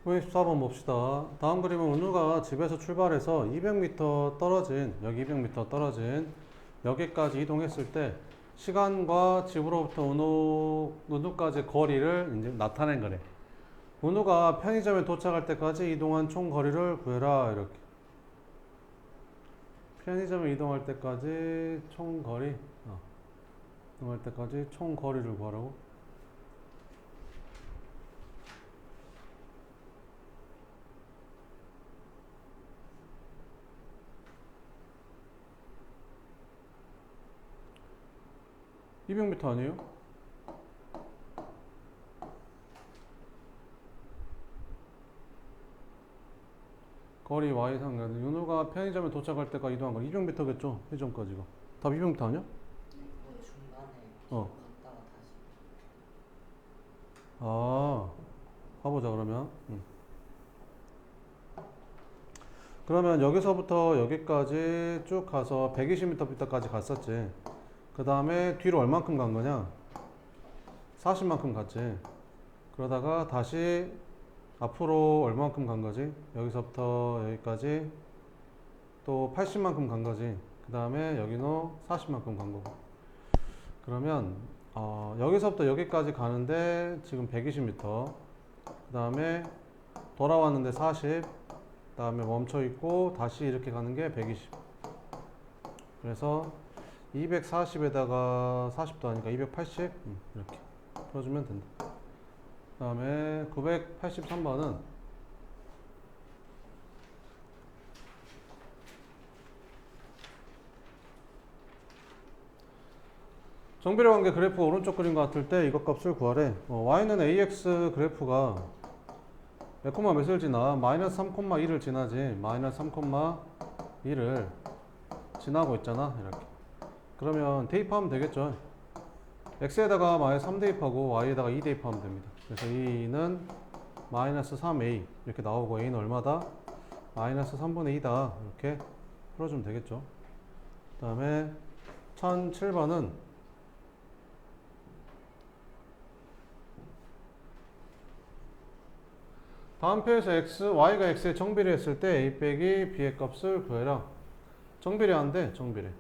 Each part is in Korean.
94번 봅시다. 다음 그림은 은우가 집에서 출발해서 200m 떨어진, 여기 200m 떨어진 여기까지 이동했을 때 시간과 집으로부터 은우까지 거리를 이제 나타낸 거래. 은우가 편의점에 도착할 때까지 이동한 총 거리를 구해라. 이렇게. 편의점에 이동할 때까지 총 거리, 이동할 때까지 총 거리를 구하라고. (200m) 아니에요? 거리 y 상관. 윤호가 편의점에 도착할 때까지 이동한 건 200m겠죠? 회전까지가. 답 200m 아니야? 그 중간에 어. 갔다가 다시. 아, 가보자 그러면. 그러면 여기서부터 여기까지 쭉 가서 120m까지 갔었지. 그 다음에 뒤로 얼만큼 간 거냐? 40만큼 갔지. 그러다가 다시 앞으로 얼만큼 간 거지? 여기서부터 여기까지 또 80만큼 간 거지. 그 다음에 여기는 40만큼 간 거고. 그러면 여기서부터 여기까지 가는데 지금 120m. 그 다음에 돌아왔는데 40. 그 다음에 멈춰 있고 다시 이렇게 가는 게 120. 그래서 240에다가 40도 하니까 280. 이렇게 풀어주면 된다. 그 다음에 983번은 정비례 관계 그래프 오른쪽 그림 같을 때 이것 값을 구하래. y는 ax 그래프가 몇 콤마 몇을 지나? 마이너스 3,2를 지나지. 마이너스 3,2를 지나고 있잖아. 이렇게. 그러면 대입하면 되겠죠. x에다가 마이너스 3 대입하고 y에다가 2 대입하면 됩니다. 그래서 e는 마이너스 3a 이렇게 나오고 a는 얼마다? 마이너스 3분의 2다. 이렇게 풀어주면 되겠죠. 그 다음에 1007번은 다음 표에서 y가 x에 정비례했을 때 a 빼기 b의 값을 구해라. 정비례한데 정비례.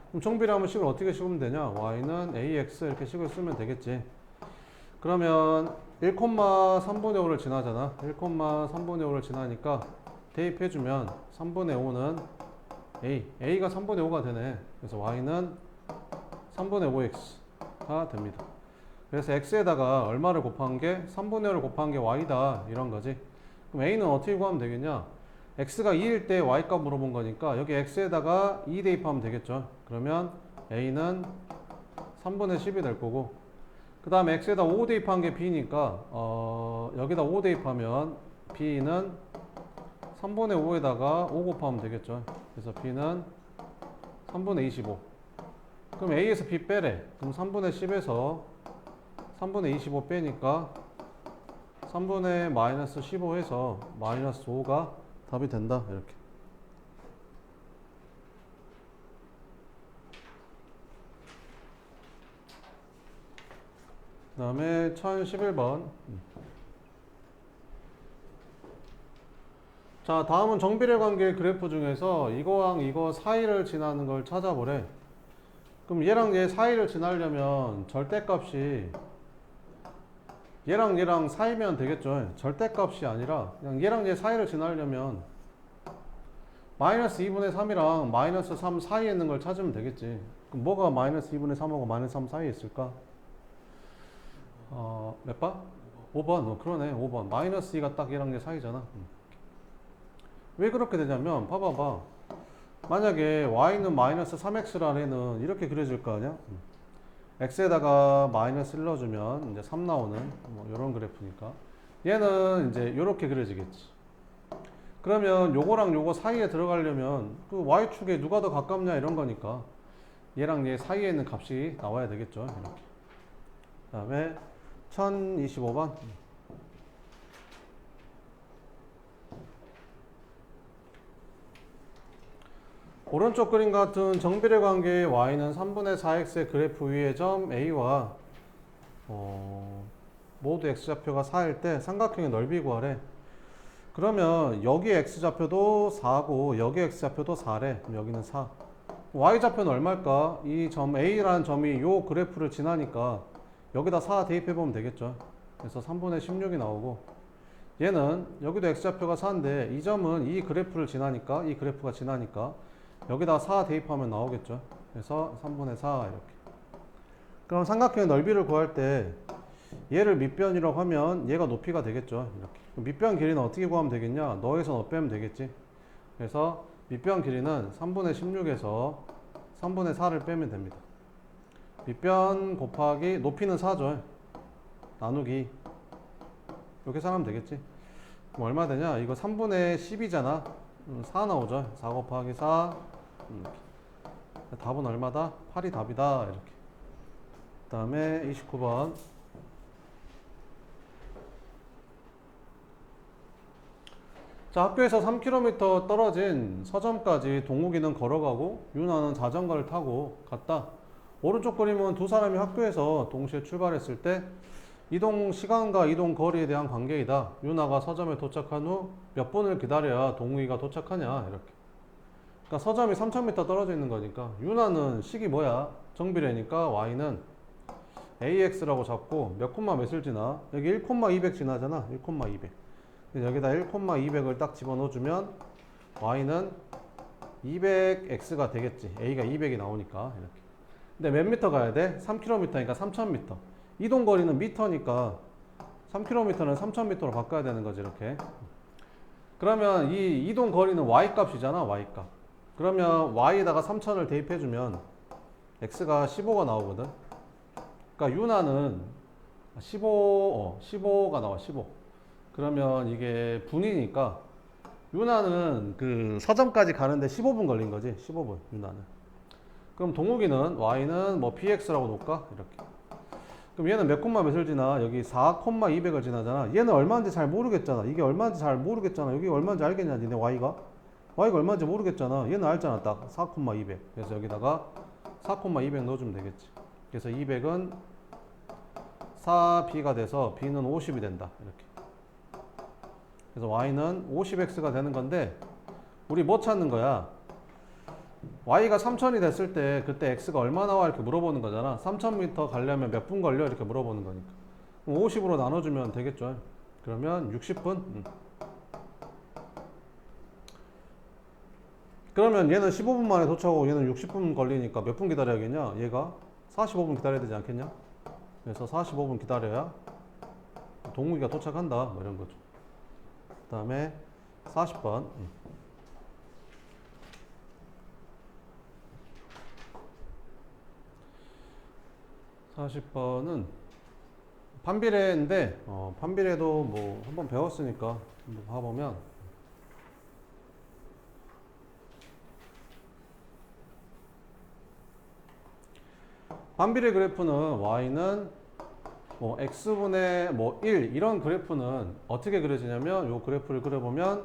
그럼 정비례하면 식을 어떻게 씌우면 되냐? y는 ax 이렇게 식을 쓰면 되겠지. 그러면 1,3분의 5를 지나잖아. 1,3분의 5를 지나니까 대입해주면 3분의 5는 a가 3분의 5가 되네. 그래서 y는 3분의 5x가 됩니다. 그래서 x에다가 얼마를 곱한 게 3분의 5를 곱한 게 y다 이런 거지. 그럼 a는 어떻게 구하면 되겠냐? x가 2일 때 y 값 물어본 거니까 여기 x에다가 2 대입하면 되겠죠. 그러면 a는 3분의 10이 될 거고, 그 다음에 x에다 5 대입한 게 b니까 여기다 5 대입하면 b는 3분의 5에다가 5 곱하면 되겠죠. 그래서 b는 3분의 25. 그럼 a에서 b 빼래. 그럼 3분의 10에서 3분의 25 빼니까 3분의 마이너스 15 해서 마이너스 5가 답이 된다. 이렇게. 그 다음에 1011번. 자, 다음은 정비례 관계 그래프 중에서 이거랑 이거 사이를 지나는 걸 찾아보래. 그럼 얘랑 얘 사이를 지나려면 절대값이 얘랑 얘랑 사이면 되겠죠. 절대값이 아니라 그냥 얘랑 얘 사이를 지나려면 마이너스 2분의 3이랑 마이너스 3 사이에 있는 걸 찾으면 되겠지. 그럼 뭐가 마이너스 2분의 3하고 마이너스 3 사이에 있을까? 몇 번? 5번. 그러네. 5번. 마이너스 2가 딱 얘랑 얘 사이잖아. 왜 그렇게 되냐면 봐봐봐. 만약에 y는 마이너스 3x라는 애는 이렇게 그려질 거 아니야? x에다가 마이너스 1 넣어주면 이제 3 나오는 뭐 이런 그래프니까 얘는 이제 이렇게 그려지겠지. 그러면 요거랑 요거 사이에 들어가려면 그 y축에 누가 더 가깝냐 이런 거니까 얘랑 얘 사이에 있는 값이 나와야 되겠죠. 이렇게. 그 다음에 1025번. 오른쪽 그림 같은 정비례 관계의 y는 3분의 4x의 그래프 위의 점 a와 모두 x좌표가 4일 때 삼각형의 넓이 구하래. 그러면 여기 x좌표도 4고 여기 x좌표도 4래. 그럼 여기는 4. y좌표는 얼마일까? 이 점 A라는 점이 요 그래프를 지나니까 여기다 4 대입해보면 되겠죠. 그래서 3분의 16이 나오고, 얘는 여기도 x좌표가 4인데 이 점은 이 그래프를 지나니까, 이 그래프가 지나니까 여기다 4 대입하면 나오겠죠. 그래서 3분의 4 이렇게. 그럼 삼각형의 넓이를 구할 때 얘를 밑변이라고 하면 얘가 높이가 되겠죠. 이렇게. 밑변 길이는 어떻게 구하면 되겠냐? 너에서 너 빼면 되겠지. 그래서 밑변 길이는 3분의 16에서 3분의 4를 빼면 됩니다. 밑변 곱하기 높이는 4죠. 나누기 이렇게 생각하면 되겠지. 그럼 얼마 되냐? 이거 3분의 10이잖아. 4 나오죠. 4 곱하기 4 답은 얼마다? 8이 답이다. 이렇게. 그 다음에 29번. 자, 학교에서 3km 떨어진 서점까지 동욱이는 걸어가고 유나는 자전거를 타고 갔다. 오른쪽 그림은 두 사람이 학교에서 동시에 출발했을 때 이동 시간과 이동 거리에 대한 관계이다. 유나가 서점에 도착한 후 몇 분을 기다려야 동욱이가 도착하냐 이렇게. 그러니까 서점이 3000m 떨어져 있는 거니까 유나는 식이 뭐야? 정비례니까 y는 ax라고 잡고 몇 콤마 몇을 지나? 여기 1,200 지나잖아. 1,200. 여기다 1,200을 딱 집어넣어주면 y는 200x가 되겠지. a가 200이 나오니까 이렇게. 근데 몇 미터 가야 돼? 3km니까 3000m. 이동 거리는 미터니까 3km는 3000m로 바꿔야 되는 거지 이렇게. 그러면 이 이동 거리는 y 값이잖아. y 값. 그러면 y에다가 3000을 대입해주면 x가 15가 나오거든. 그러니까 유나는 15가 나와. 15. 그러면 이게 분이니까 유나는 그 서점까지 가는데 15분 걸린 거지. 15분 유나는. 그럼 동욱이는 y는 뭐 bx라고 놓을까? 이렇게. 그럼 얘는 몇 콤마 몇을 지나? 여기 4,200을 지나잖아. 얘는 얼마인지 잘 모르겠잖아. 이게 얼마인지 잘 모르겠잖아. 여기 얼마인지 알겠냐? 니네 y가 얼마인지 모르겠잖아. 얘는 알잖아. 딱 4,200. 그래서 여기다가 4,200 넣어주면 되겠지. 그래서 200은 4b가 돼서 b는 50이 된다. 이렇게. 그래서 y는 50x가 되는 건데 우리 뭐 찾는 거야? y가 3000이 됐을 때 그때 x가 얼마 나와? 이렇게 물어보는 거잖아. 3000m 가려면 몇 분 걸려? 이렇게 물어보는 거니까. 50으로 나눠주면 되겠죠. 그러면 60분? 그러면 얘는 15분 만에 도착하고 얘는 60분 걸리니까 몇 분 기다려야겠냐? 얘가 45분 기다려야 되지 않겠냐? 그래서 45분 기다려야 동욱이가 도착한다. 뭐 이런 거죠. 그 다음에 40번. 40번은 판비례인데 판비례도 뭐 한번 배웠으니까 한번 봐보면 판비례 그래프는 y는 뭐 x분의 뭐 1 이런 그래프는 어떻게 그려지냐면 요 그래프를 그려보면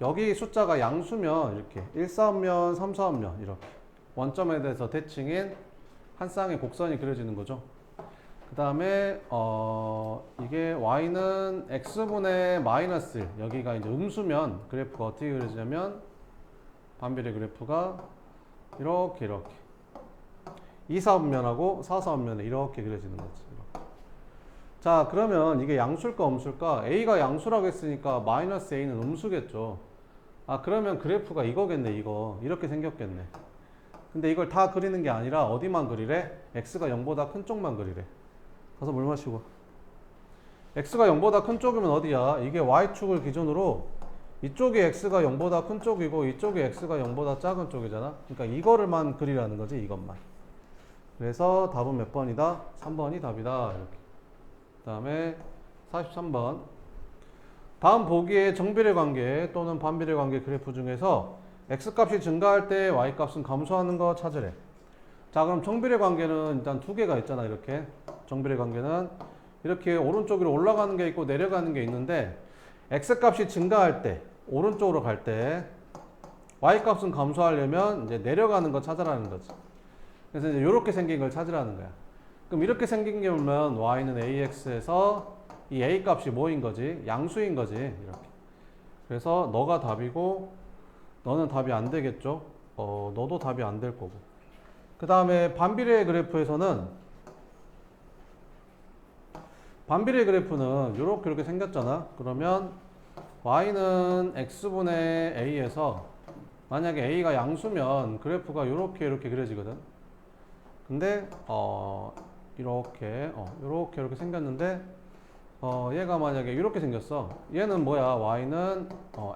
여기 숫자가 양수면 이렇게 1사음면 3사음면 이렇게 원점에 대해서 대칭인 한 쌍의 곡선이 그려지는 거죠. 그 다음에 이게 y는 x분의 마이너스 1 여기가 이제 음수면 그래프가 어떻게 그려지냐면 반비례 그래프가 이렇게 2사음면하고 4사음면에 이렇게 그려지는 거지. 자, 그러면 이게 양수일까 음수일까? a가 양수라고 했으니까 마이너스 a는 음수겠죠. 아, 그러면 그래프가 이거겠네. 이거 이렇게 생겼겠네. 근데 이걸 다 그리는 게 아니라 어디만 그리래? x가 0보다 큰 쪽만 그리래. 가서 물 마시고. x가 0보다 큰 쪽이면 어디야? 이게 y축을 기준으로 이쪽이 x가 0보다 큰 쪽이고 이쪽이 x가 0보다 작은 쪽이잖아. 그러니까 이거를만 그리라는 거지. 이것만. 그래서 답은 몇 번이다? 3번이 답이다. 이렇게. 그 다음에 43번. 다음 보기의 정비례 관계 또는 반비례 관계 그래프 중에서 x값이 증가할 때 y값은 감소하는 거 찾으래. 자, 그럼 정비례 관계는 일단 두 개가 있잖아. 이렇게 정비례 관계는 이렇게 오른쪽으로 올라가는 게 있고 내려가는 게 있는데 x값이 증가할 때 오른쪽으로 갈 때 y값은 감소하려면 이제 내려가는 거 찾으라는 거지. 그래서 이제 이렇게 생긴 걸 찾으라는 거야. 그럼 이렇게 생긴 게 오면 y는 ax에서 이 a 값이 뭐인 거지? 양수인 거지. 이렇게. 그래서 너가 답이고 너는 답이 안 되겠죠? 너도 답이 안 될 거고. 그 다음에 반비례 그래프에서는 반비례 그래프는 이렇게 생겼잖아. 그러면 y는 x분의 a에서 만약에 a가 양수면 그래프가 이렇게 그려지거든. 근데 이렇게 생겼는데 얘가 만약에 이렇게 생겼어. 얘는 뭐야? y는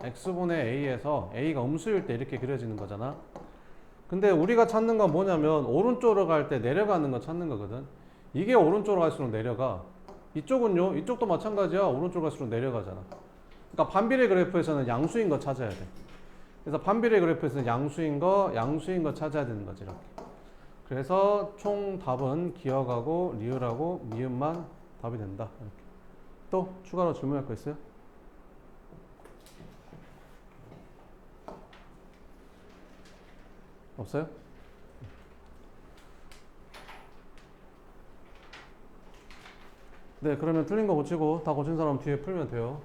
x분의 a에서 a가 음수일 때 이렇게 그려지는 거잖아. 근데 우리가 찾는 건 뭐냐면 오른쪽으로 갈 때 내려가는 거 찾는 거거든. 이게 오른쪽으로 갈수록 내려가. 이쪽은요? 이쪽도 마찬가지야. 오른쪽으로 갈수록 내려가잖아. 그러니까 반비례 그래프에서는 양수인 거 찾아야 돼. 그래서 반비례 그래프에서는 양수인 거 찾아야 되는 거지. 이렇게. 그래서 총 답은 기억하고 리을하고 미음만 답이 된다. 이렇게. 또 추가로 질문할 거 있어요? 없어요? 네, 그러면 틀린 거 고치고 다 고친 사람 뒤에 풀면 돼요.